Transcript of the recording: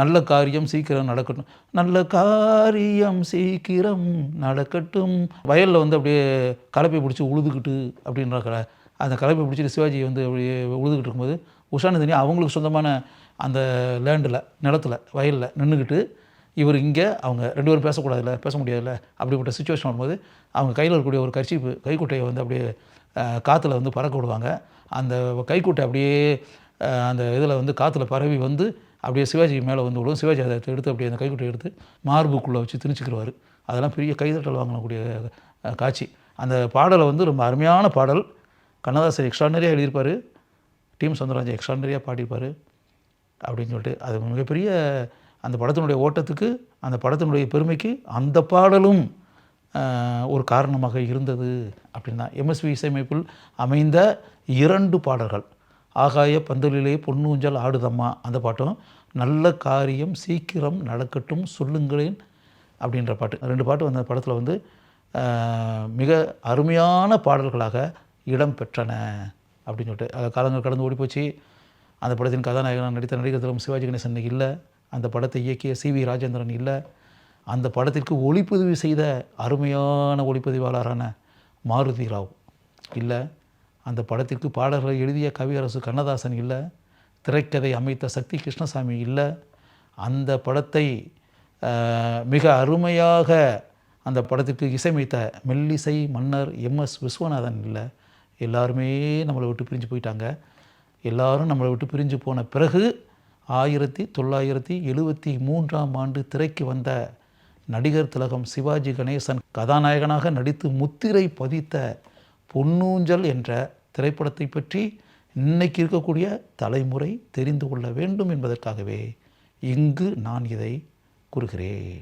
நல்ல காரியம் சீக்கிரம் நடக்கட்டும், நல்ல காரியம் சீக்கிரம் நடக்கட்டும். வயலில் வந்து அப்படியே கலப்பை பிடிச்சி உழுதுகிட்டு அப்படின்ற அந்த கலப்பை பிடிச்சிட்டு சிவாஜி வந்து அப்படியே உழுதுகிட்டு இருக்கும்போது உஷாநந்தினி அவங்களுக்கு சொந்தமான அந்த லேண்டில் நிலத்தில் வயலில் நின்றுக்கிட்டு இவர் இங்கே அவங்க 2 பேரும் பேசக்கூடாதுல்ல, பேச முடியாதுல்ல, அப்படிப்பட்ட சுச்சுவேஷன் வரும்போது அவங்க கையில் இருக்கக்கூடிய ஒரு கர்ச்சீப்பு கைக்குட்டையை வந்து அப்படியே காற்றுல வந்து பறக்க விடுவாங்க. அந்த கைக்குட்டை அப்படியே அந்த இதில் வந்து காற்றுல பரவி வந்து அப்படியே சிவாஜி மேலே வந்து விடும். சிவாஜி அதை எடுத்து அப்படியே அந்த கைக்குட்டையை எடுத்து மார்புக்குள்ளே வச்சு திணிச்சிக்கிடுவார். அதெல்லாம் பெரிய கைதட்டல் வாங்கக்கூடிய காட்சி. அந்த பாடலை வந்து ரொம்ப அருமையான பாடல். கண்ணதாசன் எக்ஸ்ட்ரானரியாக எழுதியிருப்பார், டீம் சௌந்தரராஜன் எக்ஸ்ட்ரானரியாக பாடியிருப்பார் அப்படின்னு சொல்லிட்டு அது மிகப்பெரிய அந்த படத்தினுடைய ஓட்டத்துக்கு, அந்த படத்தினுடைய பெருமைக்கு அந்த பாடலும் ஒரு காரணமாக இருந்தது அப்படின்னு தான். எம்எஸ்வி இசையமைப்பில் அமைந்த 2 பாடல்கள், ஆகாய பந்தலிலே பொன்னூஞ்சல் ஆடுதம்மா அந்த பாட்டும், நல்ல காரியம் சீக்கிரம் நடக்கட்டும் சொல்லுங்களேன் அப்படின்ற பாட்டு. 2 பாட்டு அந்த படத்தில் வந்து மிக அருமையான பாடல்களாக இடம் பெற்றன அப்படின்னு சொல்லிட்டு. காலங்கள் கடந்து ஓடி போச்சு. அந்த படத்தின் கதாநாயகனாக நடித்த நடிகர் திலகம் சிவாஜி கணேசன் இல்லை, அந்த படத்தை இயக்கிய சிவி ராஜேந்திரன் இல்லை, அந்த படத்திற்கு ஒளிப்பதிவு செய்த அருமையான ஒளிப்பதிவாளரான மாருதி ராவ் இல்லை, அந்த படத்திற்கு பாடல்களை எழுதிய கவியரசு கண்ணதாசன் இல்லை, திரைக்கதை அமைத்த சக்தி கிருஷ்ணசாமி இல்லை, அந்த படத்தை மிக அருமையாக அந்த படத்திற்கு இசையமைத்த மெல்லிசை மன்னர் எம்எஸ் விஸ்வநாதன் இல்லை. எல்லாருமே நம்மளை விட்டு பிரிஞ்சு போயிட்டாங்க. எல்லாரும் நம்மளை விட்டு பிரிஞ்சு போன பிறகு 1973ஆம் ஆண்டு திரைக்கு வந்த நடிகர் திலகம் சிவாஜி கணேசன் கதாநாயகனாக நடித்து முத்திரை பதித்த பொன்னூஞ்சல் என்ற திரைப்படத்தை பற்றி இன்னைக்கு இருக்கக்கூடிய தலைமுறை தெரிந்து கொள்ள வேண்டும் என்பதற்காகவே இங்கு நான் இதை கூறுகிறேன்.